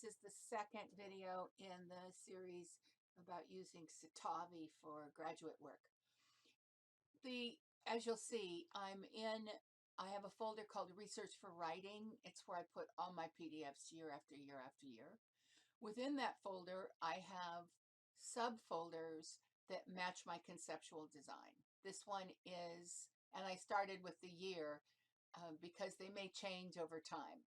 is the second video in the series about using Citavi for graduate work. As you'll see, I have a folder called Research for Writing. It's where I put all my PDFs year after year after year. Within that folder, I have subfolders that match my conceptual design. This one is, and I started with the year because they may change over time.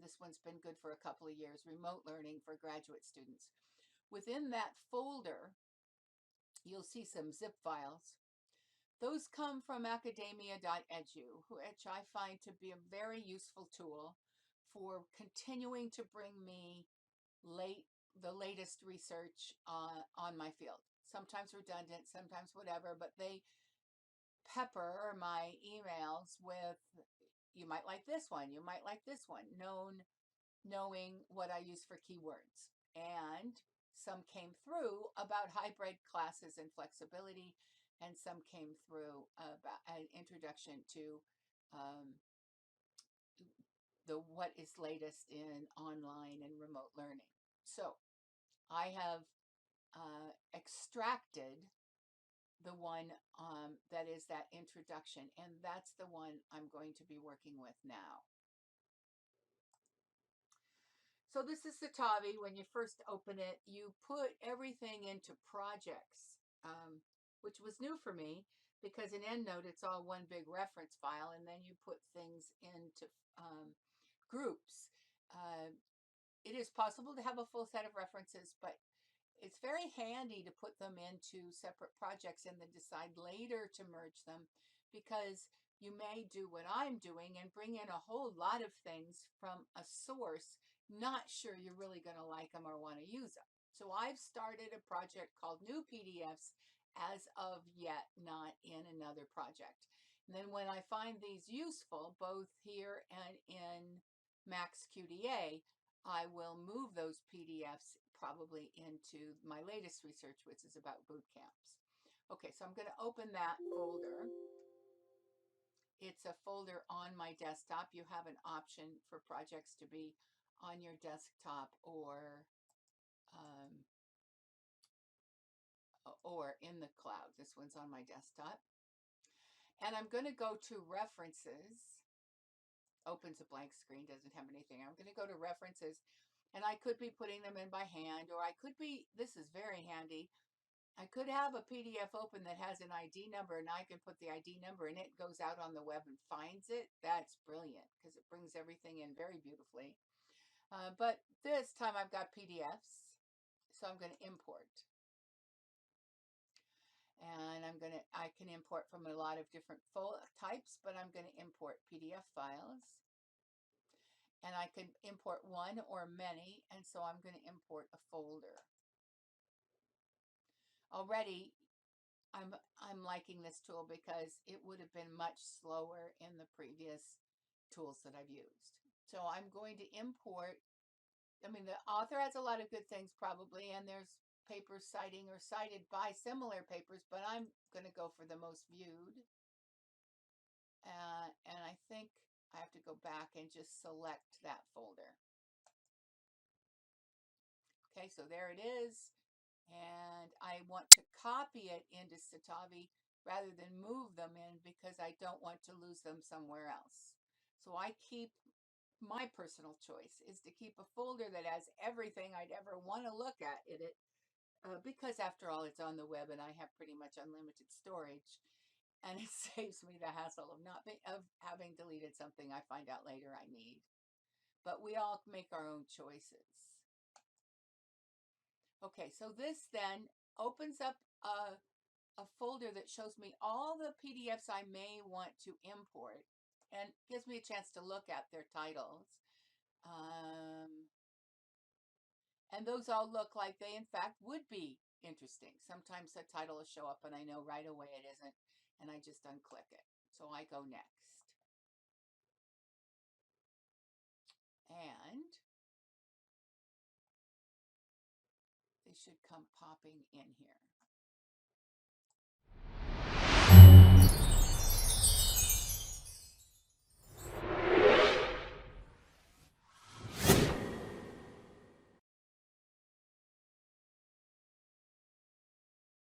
This one's been good for a couple of years, remote learning for graduate students. Within that folder, you'll see some zip files. Those come from academia.edu, which I find to be a very useful tool for continuing to bring me the latest research on my field. Sometimes redundant, sometimes whatever, but they pepper my emails with, you might like this one, you might like this one, knowing what I use for keywords. And some came through about hybrid classes and flexibility, and some came through about an introduction to what is latest in online and remote learning. So I have extracted the one that is that introduction, and that's the one I'm going to be working with now. So this is Citavi. When you first open it, you put everything into projects, which was new for me because in EndNote, it's all one big reference file, and then you put things into groups. It is possible to have a full set of references, but it's very handy to put them into separate projects and then decide later to merge them, because you may do what I'm doing and bring in a whole lot of things from a source, not sure you're really going to like them or want to use them. So I've started a project called New PDFs as of yet, not in another project. And then when I find these useful, both here and in Max QDA, I will move those PDFs probably into my latest research, which is about boot camps. Okay, so I'm going to open that folder. It's a folder on my desktop. You have an option for projects to be on your desktop or in the cloud. This one's on my desktop. And I'm going to go to References. Opens a blank screen, doesn't have anything. I'm going to go to References, and I could be putting them in by hand, or I could be, this is very handy, I could have a PDF open that has an ID number, and I can put the ID number, and it goes out on the web and finds it. That's brilliant because it brings everything in very beautifully. But this time I've got PDFs, so I'm going to import. And I can import from a lot of different types, but I'm going to import PDF files. And I can import one or many, and so I'm going to import a folder. Already, I'm liking this tool because it would have been much slower in the previous tools that I've used. So I'm going to import, I mean, the author has a lot of good things probably, and there's papers citing or cited by similar papers, but I'm going to go for the most viewed. And I think I have to go back and just select that folder. Okay, so there it is. And I want to copy it into Citavi rather than move them in because I don't want to lose them somewhere else. So I keep, my personal choice is to keep a folder that has everything I'd ever want to look at in it, because after all, it's on the web and I have pretty much unlimited storage, and it saves me the hassle of having deleted something I find out later I need. But we all make our own choices. Okay, so this then opens up a folder that shows me all the PDFs I may want to import and gives me a chance to look at their titles. And those all look like they, in fact, would be interesting. Sometimes the title will show up and I know right away it isn't, and I just unclick it. So I go next. And they should come popping in here.